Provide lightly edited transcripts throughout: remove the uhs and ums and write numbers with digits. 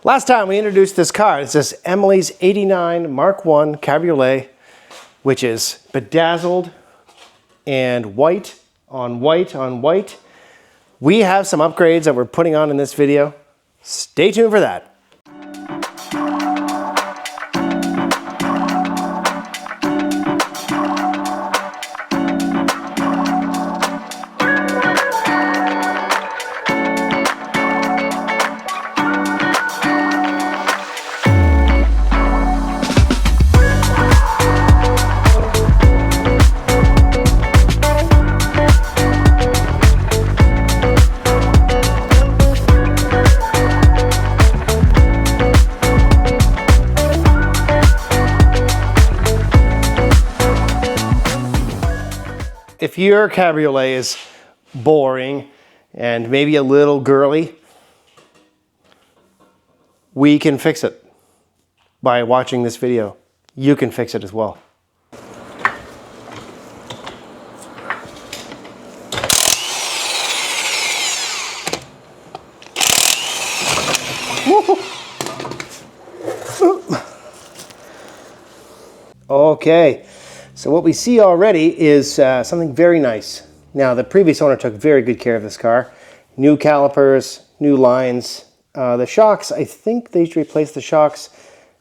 Last time we introduced this car, it's this Emily's 89 Mark I Cabriolet, which is bedazzled and white on white on white. We have some upgrades that we're putting on in this video. Stay tuned for that. If your cabriolet is boring and maybe a little girly, we can fix it by watching this video. You can fix it as well. Okay. So what we see already is something very nice. Now, the previous owner took very good care of this car. New calipers, new lines. The shocks, I think they replaced the shocks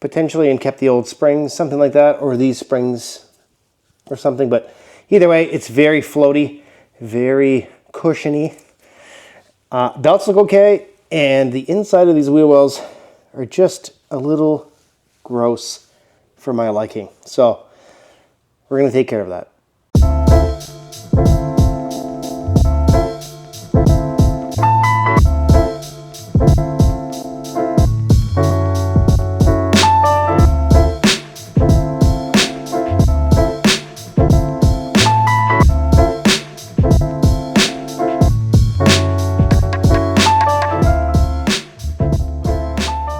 potentially and kept the old springs, something like that, or these springs or something. But either way, it's very floaty, very cushiony. Belts look okay, and the inside of these wheel wells are just a little gross for my liking. So we're going to take care of that.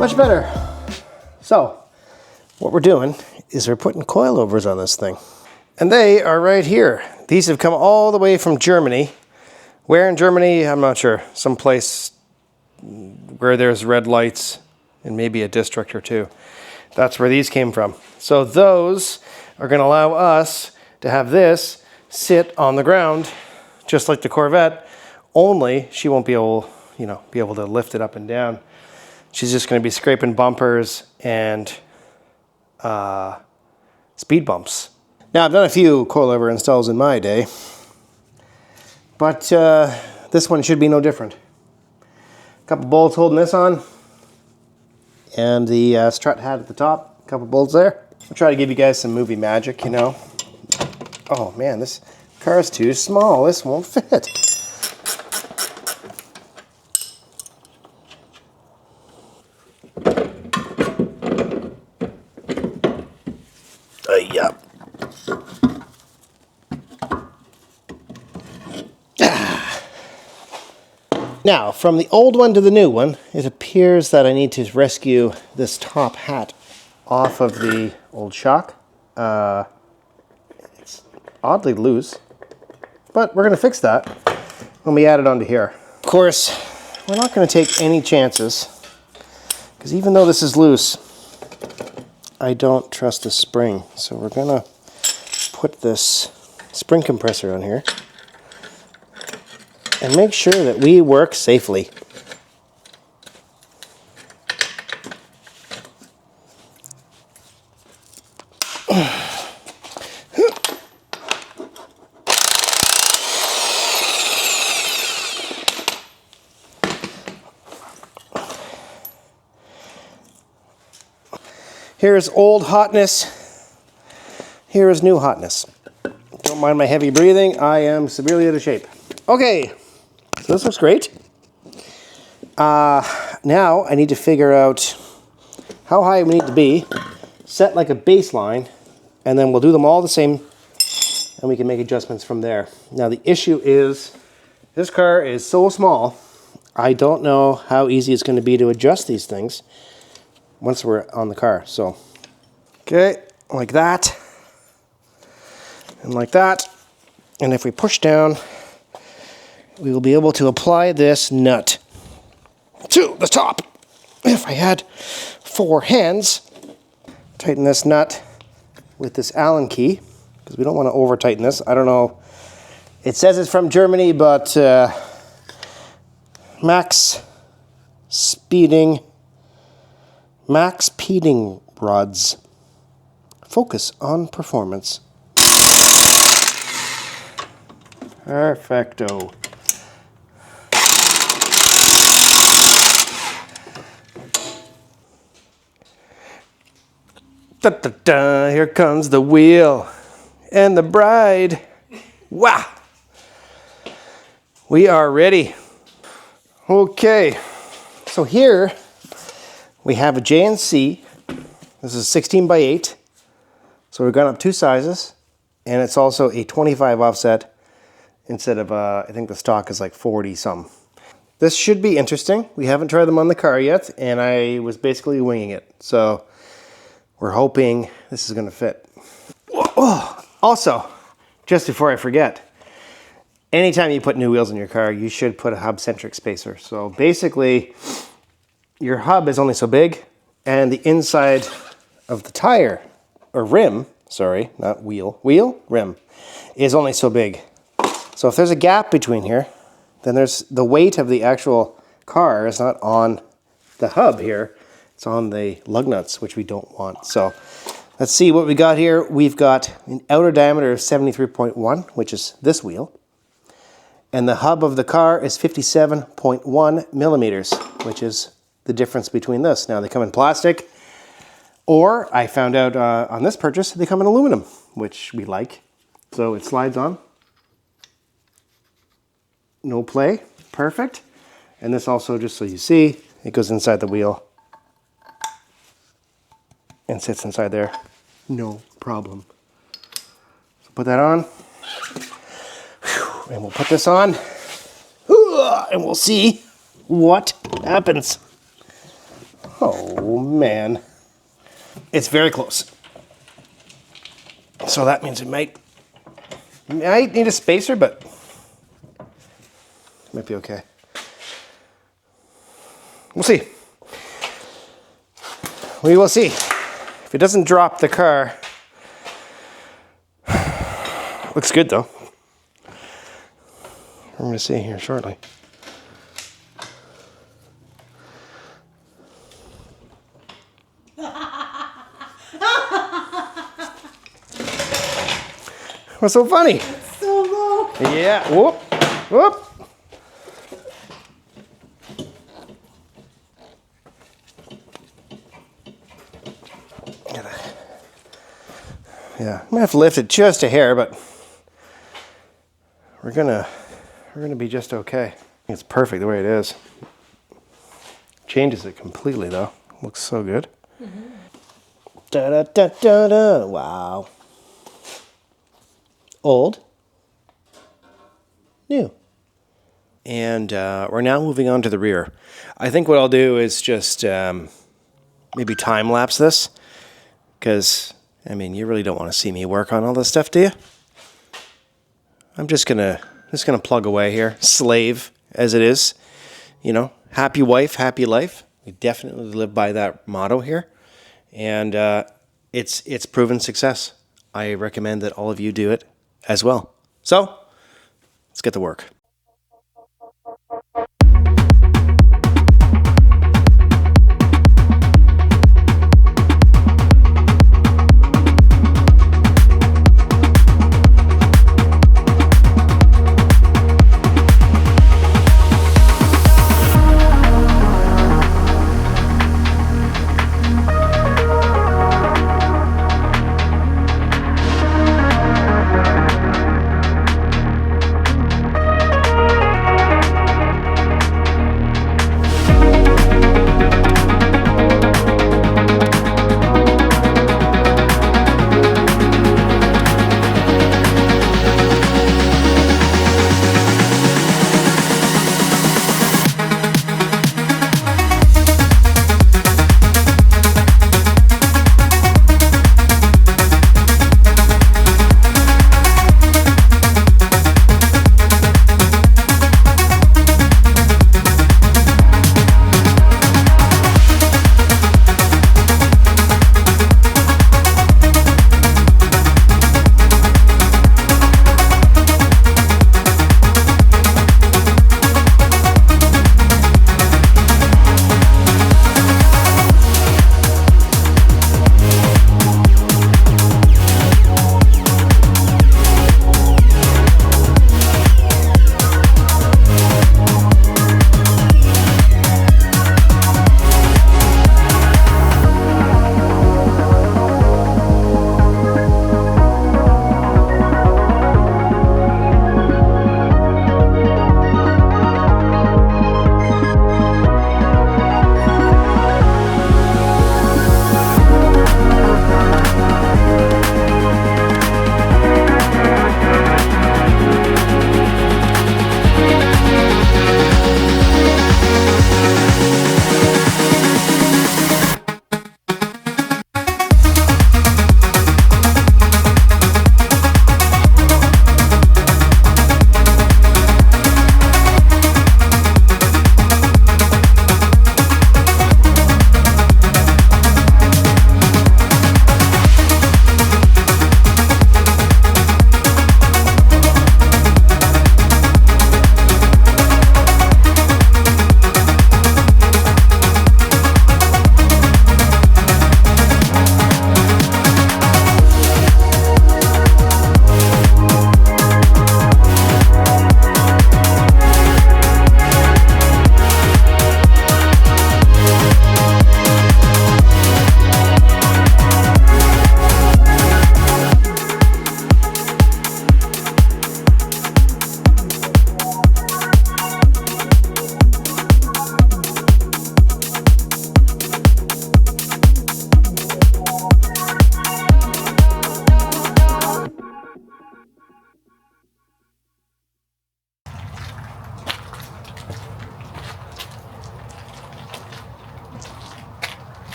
Much better. So, what we're doing is we're putting coilovers on this thing. And they are right here. These have come all the way from Germany. Where in Germany? I'm not sure. Someplace where there's red lights and maybe a district or two. That's where these came from. So those are going to allow us to have this sit on the ground, just like the Corvette, only she won't be able, be able to lift it up and down. She's just going to be scraping bumpers and speed bumps. Now, I've done a few coilover installs in my day, but this one should be no different. A couple bolts holding this on, and the strut hat at the top, a couple bolts there. I'll try to give you guys some movie magic, Oh man, this car is too small. This won't fit. Yep. Now, from the old one to the new one, it appears that I need to rescue this top hat off of the old shock. It's oddly loose, but we're going to fix that when we add it onto here. Of course, we're not going to take any chances, because even though this is loose, I don't trust the spring. So we're going to put this spring compressor on here and make sure that we work safely. Here is old hotness. Here is new hotness. Don't mind my heavy breathing. I am severely out of shape. Okay, so this looks great. Now I need to figure out how high we need to be, set like a baseline, and then we'll do them all the same, and we can make adjustments from there. Now the issue is, this car is so small, I don't know how easy it's going to be to adjust these things once we're on the car. So, okay, like that, and like that. And if we push down, we will be able to apply this nut to the top. if I had 4 hands. Tighten this nut with this Allen key, because we don't want to over tighten this. I don't know. It says it's from Germany, but max speeding rods. Focus on performance. Perfecto. Da, da, da, here comes the wheel and the bride. Wow. We are ready. Okay. So here we have a J&C. This is 16 by 8. So we've gone up 2 sizes, and it's also a 25 offset instead of, I think the stock is like 40 some. This should be interesting. We haven't tried them on the car yet, and I was basically winging it. So we're hoping this is going to fit. Oh, also, just before I forget, anytime you put new wheels in your car, you should put a hub-centric spacer. So basically, your hub is only so big, and the inside of the tire, or rim, sorry, not wheel, rim, is only so big. So if there's a gap between here, then there's the weight of the actual car is not on the hub here. It's on the lug nuts, which we don't want. So let's see what we got here. We've got an outer diameter of 73.1, which is this wheel. And the hub of the car is 57.1 millimeters, which is the difference between this. Now they come in plastic, or I found out on this purchase, they come in aluminum, which we like. So it slides on. No play, perfect. And this also, just so you see, it goes inside the wheel and sits inside there, no problem. So put that on, and we'll put this on, and we'll see what happens. Oh man, it's very close. So that means it might need a spacer, but it might be okay. We'll see. We will see. If it doesn't drop the car, looks good though. We're going to see here shortly. What's so funny? It's so low. Yeah. Whoop. Whoop. Yeah, I'm gonna have to lift it just a hair, but we're gonna be just okay. It's perfect the way it is. Changes it completely though. Looks so good. Mm-hmm. Da da da da da. Wow. Old. New. And we're now moving on to the rear. I think what I'll do is just maybe time lapse this, because I mean, you really don't want to see me work on all this stuff, do you? I'm just gonna plug away here, slave as it is. You know, happy wife, happy life. We definitely live by that motto here, and it's proven success. I recommend that all of you do it as well. So, let's get to work.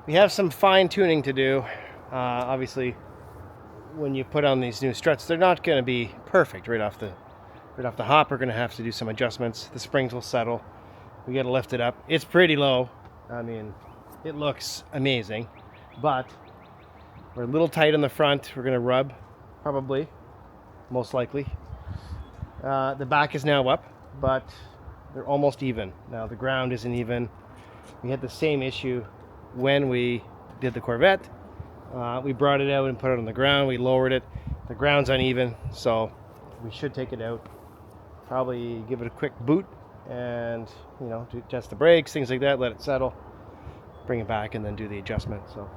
we have some fine tuning to do. Obviously, when you put on these new struts, they're not going to be perfect right off the hop. We're going to have to do some adjustments. The springs will settle. We got to lift it up. It's pretty low. I mean, it looks amazing, but we're a little tight on the front. We're going to rub, probably, most likely. The back is now up, but they're almost even. Now the ground isn't even. We had the same issue when we did the Corvette. We brought it out and put it on the ground. We lowered it. The ground's uneven, so we should take it out. Probably give it a quick boot and, you know, to test the brakes, things like that, let it settle, bring it back, and then do the adjustment. So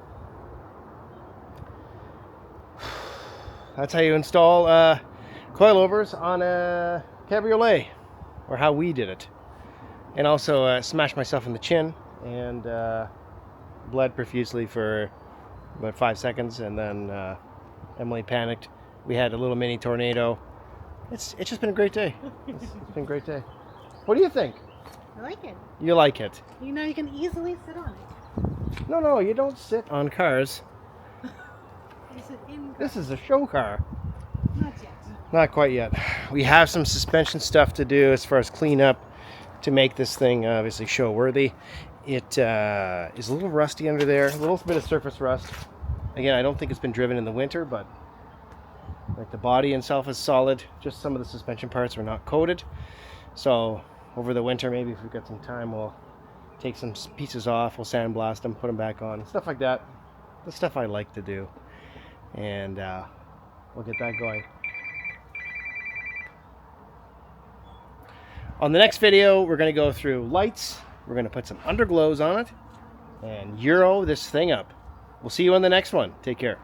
that's how you install coilovers on a cabriolet, or how we did it. And also smashed myself in the chin and bled profusely for about 5 seconds, and then Emily panicked. We had a little mini tornado. It's just been a great day. It's been a great day. What do you think? I like it. You like it? You know, you can easily sit on it. No, you don't sit on cars. You sit in cars. This is a show car. Not yet. Not quite yet. We have some suspension stuff to do as far as cleanup to make this thing obviously show worthy. It is a little rusty under there, a little bit of surface rust. Again, I don't think it's been driven in the winter, but like the body itself is solid. Just some of the suspension parts are not coated. So over the winter, maybe if we've got some time, we'll take some pieces off, we'll sandblast them, put them back on, stuff like that. The stuff I like to do. And we'll get that going. On the next video, we're going to go through lights. We're going to put some underglows on it and Euro this thing up. We'll see you on the next one. Take care.